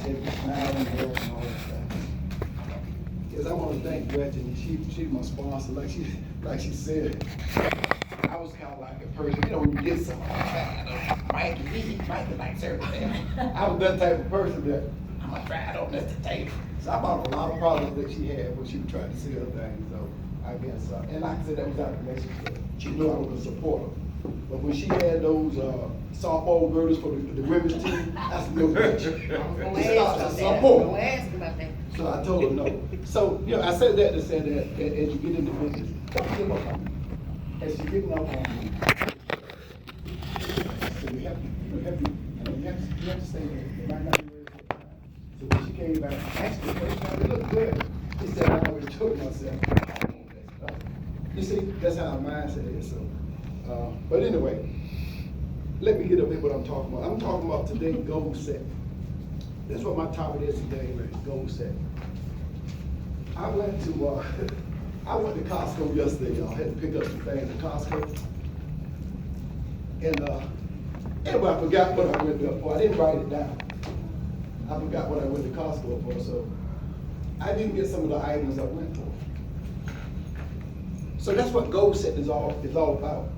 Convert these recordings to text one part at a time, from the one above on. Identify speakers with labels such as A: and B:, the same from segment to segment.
A: had the smile and hair and all that stuff. Yes, I want to thank Gretchen. She's my sponsor. Like she said, I was kind of like a person, when you get something, Mikey likes everything. I was that type of person that I'm gonna try it on Mr. Tatem. So I bought a lot of products that she had when she was trying to sell things. So I guess, and like I said, that was out of relationship. She knew I was a supporter. But when she had those softball girdles for the women's team, I said, no, Gretchen.
B: I was gonna ask about that.
A: So I told her no. So, I said that to say that as you get into business, don't give up on me. As you're getting up on me, so you have to stay there. You might not be ready for it. So when she came back, actually, the first time it looked good. She said, I already told myself. You see, that's how our mindset is. So, but anyway, let me get up here what I'm talking about. I'm talking about today goal setting. That's what my topic is today, right? Goal setting. I went to Costco yesterday, y'all. I had to pick up some things at Costco. And anyway, I forgot what I went there for. I didn't write it down. I forgot what I went to Costco for, so I didn't get some of the items I went for. So that's what goal setting is all about.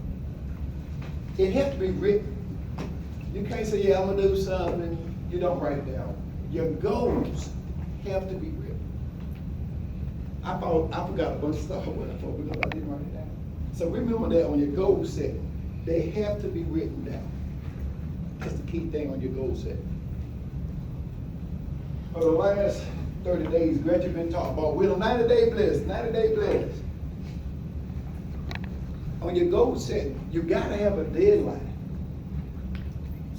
A: It has to be written. You can't say, yeah, I'm gonna do something. You don't write it down. Your goals have to be written. I forgot a bunch of stuff I went for because I didn't write it down. So remember that on your goal setting, they have to be written down. That's the key thing on your goal setting. For the last 30 days, Gretchen been talking about, we're a 90-day bliss, 90-day bliss. On your goal setting, you gotta have a deadline.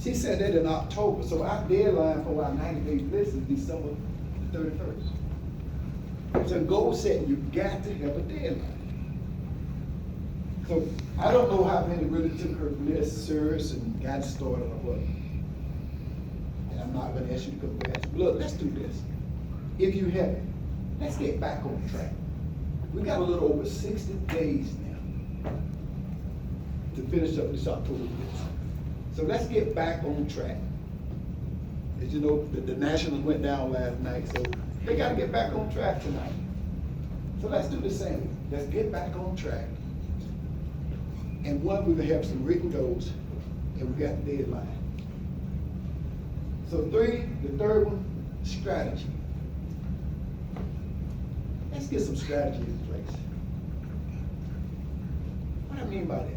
A: She said that in October, so our deadline for our 90-day bliss is December the 31st. So goal setting, you got to have a deadline. So I don't know how many really took her bliss serious and got started or what. And I'm not gonna ask you to come back. Look, let's do this. If you haven't, let's get back on track. We got a little over 60 days now to finish up this October bliss. So let's get back on track. As you know, the Nationals went down last night, so they got to get back on track tonight. So let's do the same. Let's get back on track. And one, we're going to have some written goals, and we got the deadline. So the third one, strategy. Let's get some strategy in place. What do I mean by that?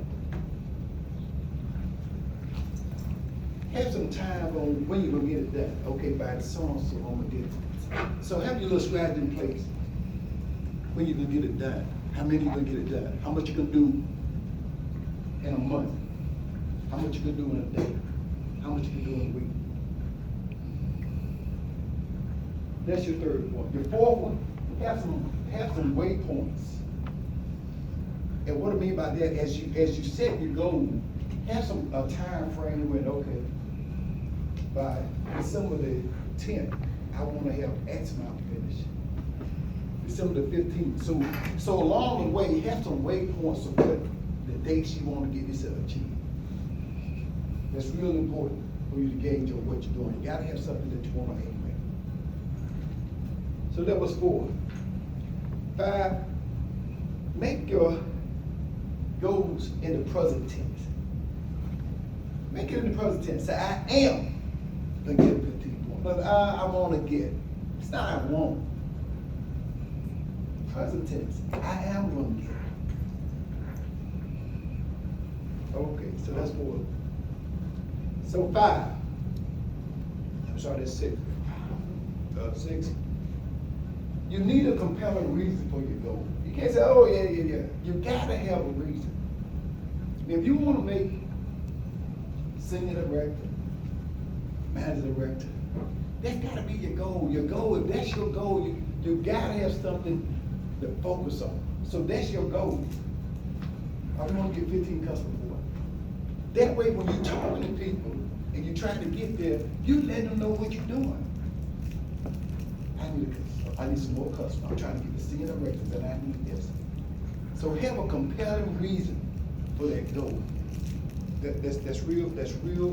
A: Have some time on when you're going to get it done. Okay, by the so-and-so, I'm going to get it. So have your little strategy in place. When you're going to get it done. How many you're going to get it done. How much you can do in a month. How much you can do in a day. How much you can do in a week. That's your third one. Your fourth one, have some waypoints. And what I mean by that, as you set your goal, have a time frame when, okay, by December the 10th, I want to have X amount finished. December the 15th. So along the way, have some waypoints of what the dates you want to get yourself achieved. That's really important for you to gauge on what you're doing. You got to have something that you want to aim at. So that was 4. 5, make your goals in the present tense. Make it in the present tense. Say, I am going to get 15 points. But I want to get. It's not I want. Present tense. I am going to get. Okay, so that's 4. So 5. I'm sorry, that's 6. 6. You need a compelling reason for your goal. You can't say, oh, yeah. You gotta have a reason. If you want to make senior director, manager director, that's gotta be your goal. Your goal, if that's your goal, you gotta have something to focus on. So that's your goal. I want to get 15 customers for it. That way, when you're talking to people and you're trying to get there, you let them know what you're doing. I need some more customers. I'm trying to get the senior directors and I need this. So have a compelling reason for that goal. That's real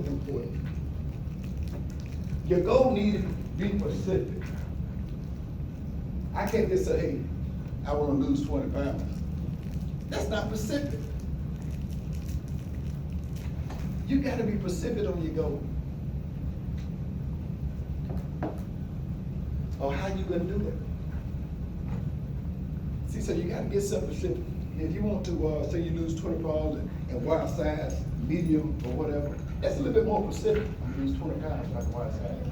A: important. Your goal needs Be specific. I can't just say, hey, I wanna lose 20 pounds. That's not specific. You gotta be specific on your goal. Or how you gonna do it. See, so you gotta get something specific. If you want to, say you lose 20 pounds and waist size, medium or whatever, that's a little bit more specific. You lose 20 pounds like waist size.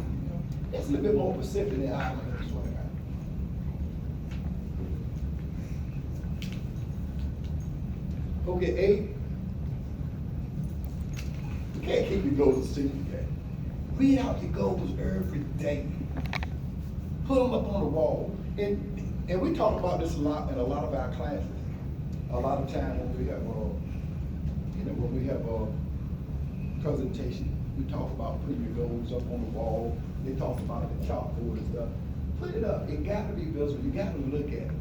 A: That's a little bit more specific than I lose 20 pounds. Okay, 8. You can't keep your goals a secret. Read out your goals every day. Put them up on the wall. And we talk about this a lot in a lot of our classes. A lot of times when we have, presentation, we talk about putting your goals up on the wall. They talk about the chalkboard and stuff. Put it up. It got to be visible. You got to look at it.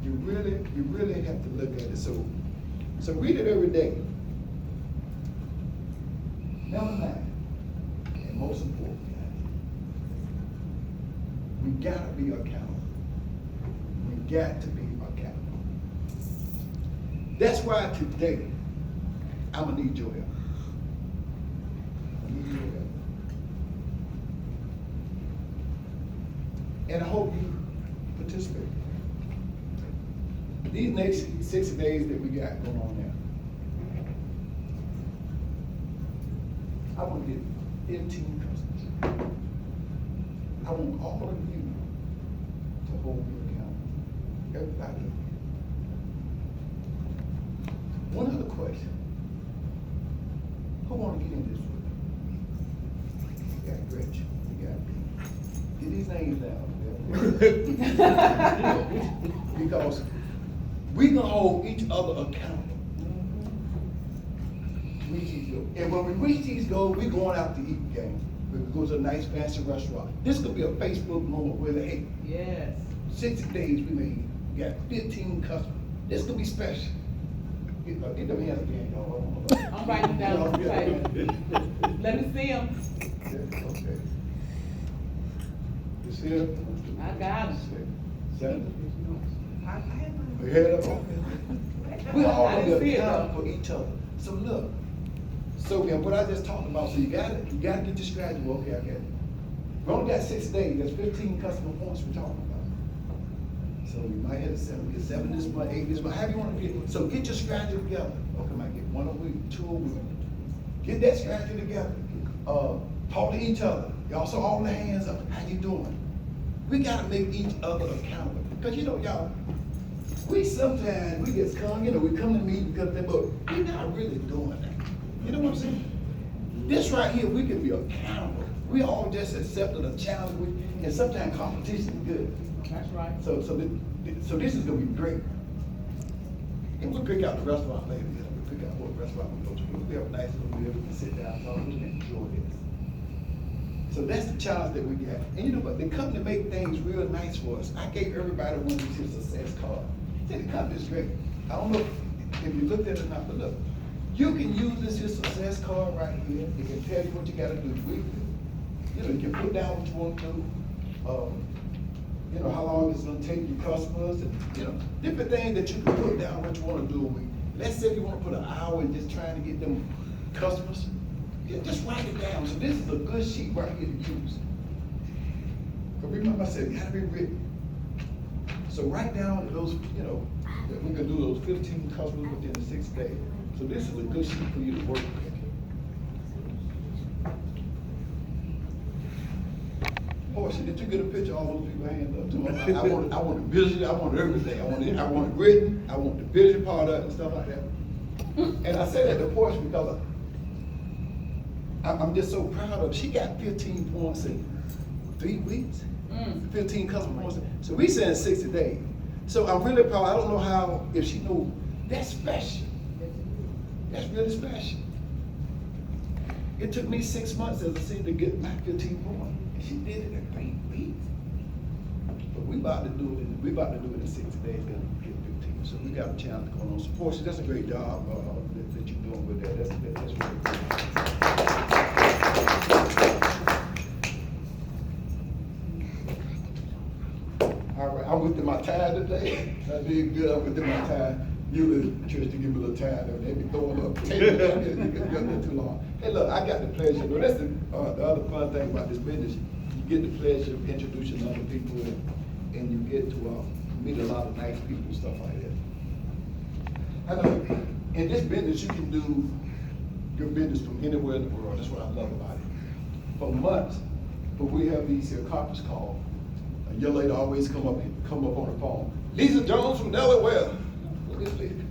A: You really have to look at it. So read it every day. Number 9, and most important, we gotta be accountable. We got to be accountable. That's why today, I'm gonna need your help. I need your help. And I hope you participate. These next 60 days that we got going on now, I want to get 15 customers. I want all of you to hold me accountable. Everybody. One other question. Who want to get in this with me? You got Gretchen. You got me. Get these names down. Because we gonna hold each other accountable. Reach these goals. And when we reach these goals, we going out to eat again. We go to a nice fancy restaurant. This could be a Facebook moment where they, hey,
C: Yes.
A: 60 days we made, we got 15 customers. This could be special. Get them hands again, y'all.
C: I'm writing down on the table. Let me see them.
A: Okay. You see it?
C: I got them.
A: 7. We head up, okay. We all
C: I
A: gonna
C: didn't
A: be
C: see it,
A: accountable
C: though.
A: for each other. So look, so again, what I just talked about, so you gotta get your strategy. Well, okay, I get it. We only got 6 days, that's 15 customer points we're talking about. So you might hit 7, get 7 this month, 8 this month, however you wanna get. So get your strategy together. Okay, might get 1 a week, 2 a week. Get that strategy together. Talk to each other. Y'all, so all the hands up, how you doing? We gotta make each other accountable. Because y'all, we sometimes, we just come, we come to meet because they, but we're not really doing that. You know what I'm saying? This right here, we can be accountable. We all just accepted a challenge, and sometimes competition is good.
C: That's right.
A: So this is gonna be great. And we'll pick out the restaurant later, we'll pick out what restaurant we go to. We have a nice little meal, we can sit down, talk, we can enjoy this. So that's the challenge that we got. And you know what, the company make things real nice for us. I gave everybody one of these success cards. See, the company's great. I don't know if you looked at it or not, but look, you can use this here success card right here. It can tell you what you gotta do weekly. You can put down what you want to do. How long it's gonna take your customers, and different things that you can put down what you wanna do a week. Let's say you wanna put an hour in just trying to get them customers. Just write it down. So this is a good sheet right here to use. But remember I said, it gotta be written. So write down those, that we can do those 15 customers within the 6 days. So this is a good sheet for you to work with. Portia, did you get a picture of all those people hands up too? I want the vision, I want everything. I want it written, I want the vision part of it and stuff like that. And I say that to Portia because I'm just so proud of her. She got 15 points in 3 weeks. 15 customer points. So we saying 60 days. So I'm really proud. I don't know how, if she knows, that's special. That's really special. It took me 6 months, as I said, to get my 15 points. And she did it in 3 weeks. But we about to do it in 60 days, gonna get 15. So we got a challenge going on. So Portia, that's a great job that you're doing with that. That's really good. within my time today. I did good. I'm within my time. You the church to give me a little time. They be throwing up potatoes down here. You get there too long. Hey, look, I got the pleasure. Well, that's the other fun thing about this business. You get the pleasure of introducing other people, and you get to meet a lot of nice people and stuff like that. I know in this business you can do your business from anywhere in the world. That's what I love about it. For months, but we have these here conference calls. A young lady always come up on the phone. Lisa Jones from Delaware.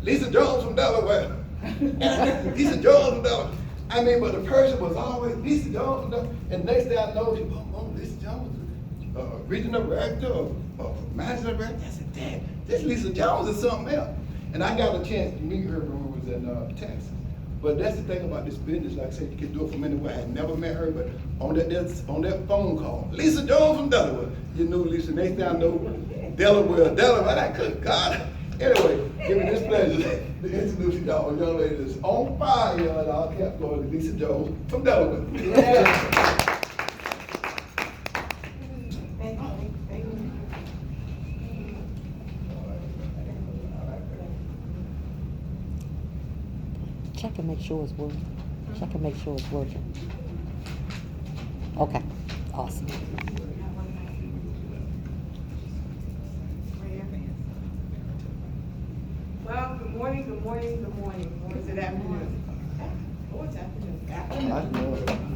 A: Lisa Jones from Delaware. Lisa Jones from Delaware. I mean, but the person was always Lisa Jones from Delaware. And next thing I know, Lisa Jones, regional director, managing director. I said, Dad, this Lisa Jones is something else. And I got a chance to meet her when we was in Texas. But that's the thing about this business. Like I said, you can do it from anywhere. I had never met her, but on that phone call, Lisa Jones from Delaware. You knew Lisa. Next thing I know, Delaware. I could, God. Anyway, give me this pleasure to introduce y'all a young lady that's on fire, and I'll keep going, Lisa Jones from Delaware. Yeah.
D: Check and make sure it's working. Check and make sure it's working. Okay, awesome.
C: Well, good morning, good morning, good morning. Or is it afternoon? Oh, it's afternoon.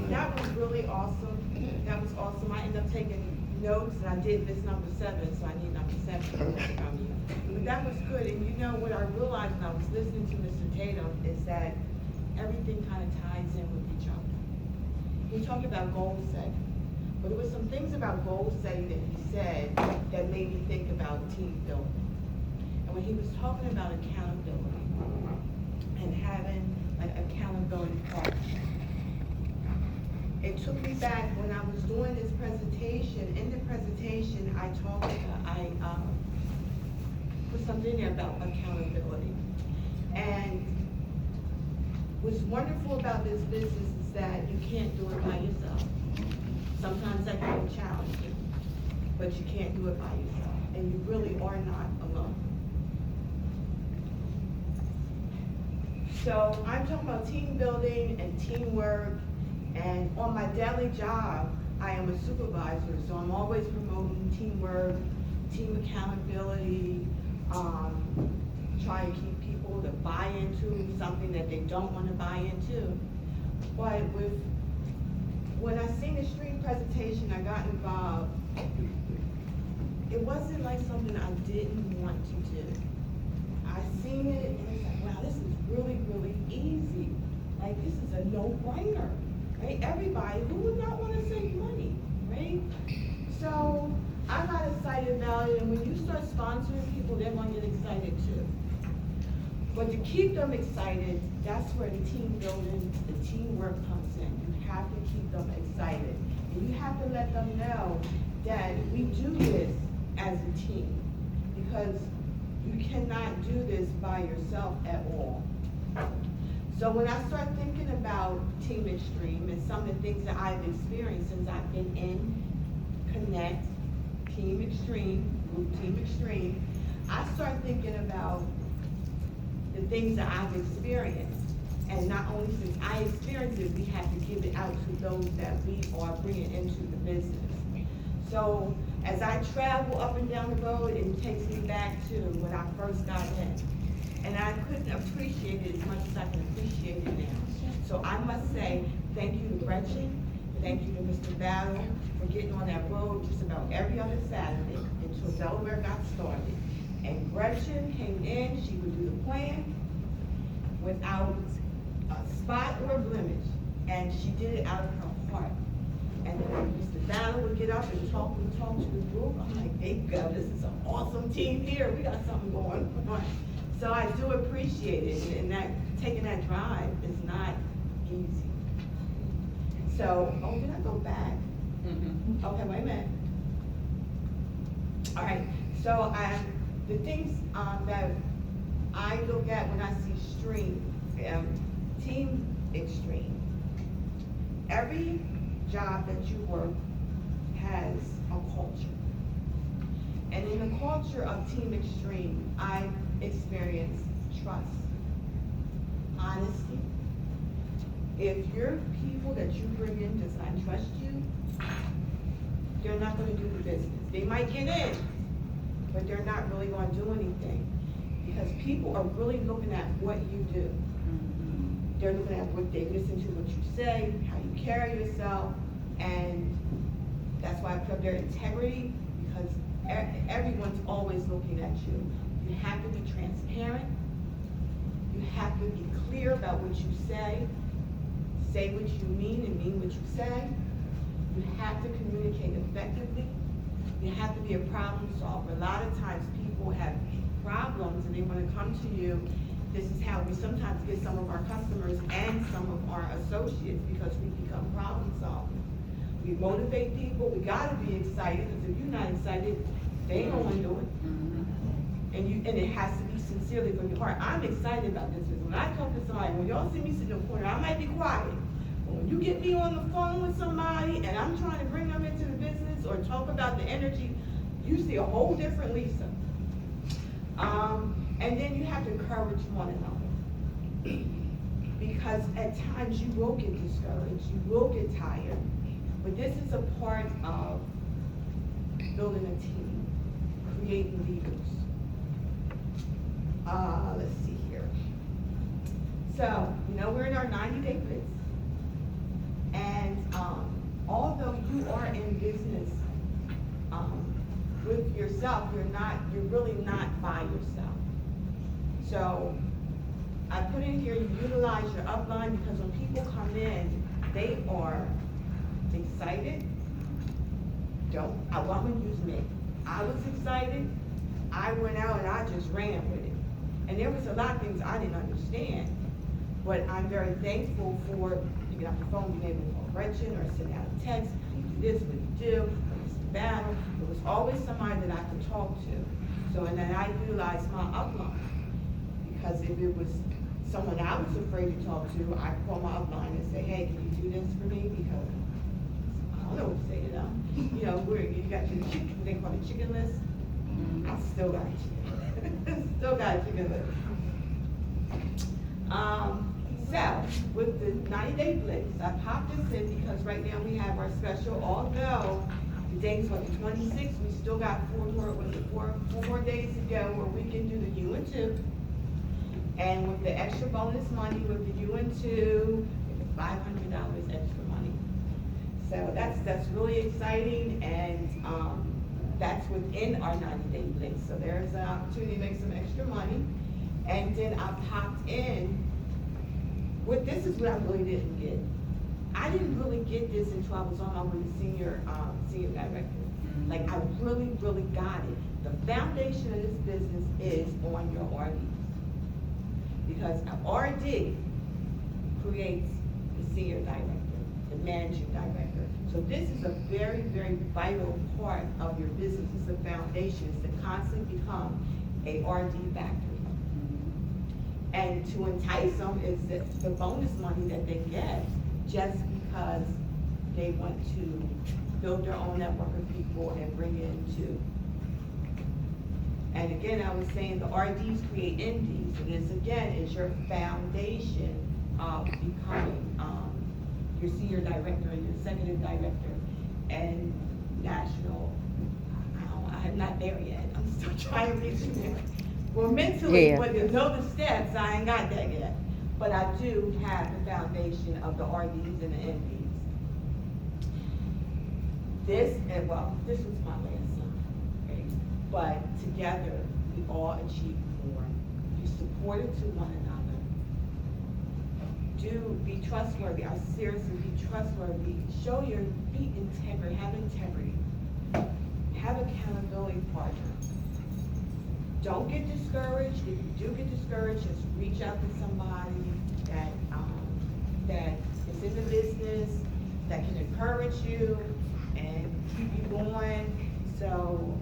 C: That was really awesome. That was awesome. I ended up taking notes, and I did this number 7, so I need number 7 from you. But that was good, and you know what I realized when I was listening to Mr. Tatem is that everything kind of ties in with each other. He talked about goal setting, but there was some things about goal setting that he said that made me think about team building. And when he was talking about accountability and having an accountability partner, it took me back when I was doing this presentation. In the presentation, I put something in there about accountability. And what's wonderful about this business is that you can't do it by yourself. Sometimes that can be challenging, but you can't do it by yourself, and you really are not alone. So I'm talking about team building and teamwork, and on my daily job, I am a supervisor, so I'm always promoting teamwork, team accountability, trying to keep people to buy into something that they don't want to buy into. But when I seen the street presentation, I got involved. It wasn't like something I didn't want to do. I seen it and it's like, wow, this is really, really easy. Like, this is a no-brainer, right? Everybody, who would not want to save money, right? So I got excited about it, and when you start sponsoring people, they're going to get excited too. But to keep them excited, that's where the team building, the teamwork comes in. You have to keep them excited. And you have to let them know that we do this as a team, because you cannot do this by yourself at all. So when I start thinking about Team Extreme and some of the things that I've experienced since I've been in Connect, Team Extreme, Group Team Extreme, I start thinking about the things that I've experienced. And not only since I experienced it, we have to give it out to those that we are bringing into the business. So as I travel up and down the road, it takes me back to when I first got in. And I couldn't appreciate it as much as I can appreciate it now. So I must say, thank you to Gretchen, thank you to Mr. Battle for getting on that road just about every other Saturday until Delaware got started. And Gretchen came in, she would do the plan without a spot or a blemish. And she did it out of her heart. And then when Mr. Battle would get up and talk to the group, I'm like, hey, God, this is an awesome team here. We got something going on. So I do appreciate it, and that taking that drive is not easy. So, oh, did I go back? Mm-hmm. Okay, wait a minute. All right, so the things that I look at when I see Team Extreme, every job that you work has a culture. And in the culture of Team Extreme, I experienced trust, honesty. If your people that you bring in does not trust you, they're not gonna do the business. They might get in, but they're not really gonna do anything. Because people are really looking at what you do. They're looking at what they listen to, what you say, how you carry yourself, and that's why I put up their integrity, because everyone's always looking at you. You have to be transparent. You have to be clear about what you say what you mean and mean what you say. You have to communicate effectively. You have to be a problem solver. A lot of times people have problems and they want to come to you. This is how we sometimes get some of our customers and some of our associates, because we become problem solvers. We motivate people. We got to be excited, because if you're not excited, they ain't gonna do it. And it has to be sincerely from your heart. I'm excited about this, because when I talk to somebody, when y'all see me sitting in the corner, I might be quiet. But when you get me on the phone with somebody and I'm trying to bring them into the business or talk about the energy, you see a whole different Lisa. And then you have to encourage one another. Because at times you will get discouraged, you will get tired. But this is a part of building a team, creating leaders. Let's see here. So, we're in our 90-day blitz. And although you are in business with yourself, you're really not by yourself. So I put in here, you utilize your upline, because when people come in, they are excited. I want to use me. I was excited. I went out and I just ran with it. And there was a lot of things I didn't understand. But I'm very thankful for picking up the phone, being able to call Gretchen or send out a text. You do this, what you do, what is the battle. There was always somebody that I could talk to. So, and then I utilized my upline. Because if it was someone I was afraid to talk to, I could call my upline and say, hey, can you do this for me? Because I don't know what to say to them. You got your chicken, they call it chicken list. I still got a chicken. Still got a chicken list. So, with the 90-day blitz, I popped this in because right now we have our special, although the date's what, the 26th, we still got four more days to go where we can do the U&2. And with the extra bonus money with the U&2, it's $500 extra money. So that's really exciting, and that's within our 90-day blitz. So there's an opportunity to make some extra money. And then I popped in, this is what I really didn't get. I didn't really get this until I was on my way to senior director. Like, I really, really got it. The foundation of this business is on your RD. Because an RD creates the senior director, the managing director. So this is a very, very vital part of your business. It's the foundation. It's to constantly become a RD factory. And to entice them is the bonus money that they get just because they want to build their own network of people and bring in too. And again, I was saying the RDs create MDs, and this again is your foundation of becoming your senior director and your executive director and national. I'm not there yet. I'm still trying to get there. Well, mentally, but to know the steps, I ain't got that yet. But I do have the foundation of the RDs and the MDs. This was my last son. Okay? But together, we all achieve more. You support it to one another. Do be trustworthy. I seriously be trustworthy. Be integrity. Have integrity. Have accountability partners. Don't get discouraged. If you do get discouraged, just reach out to somebody that is in the business, that can encourage you and keep you going. So,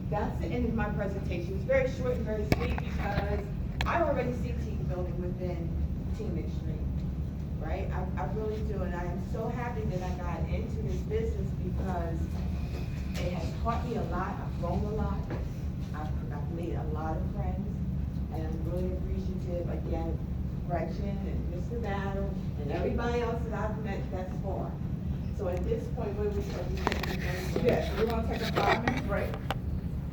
C: that's the end of my presentation. It's very short and very sweet because I already see team building within Team Extreme. right? I really do, and I am so happy that I got into this business because it has taught me a lot, I've grown a lot, I've made a lot of friends, and I'm really appreciative, again, Gretchen and Mr. Battle, and everybody else that I've met thus far. So at this point, what are we taking?
E: Yes, we're gonna take a 5-minute break.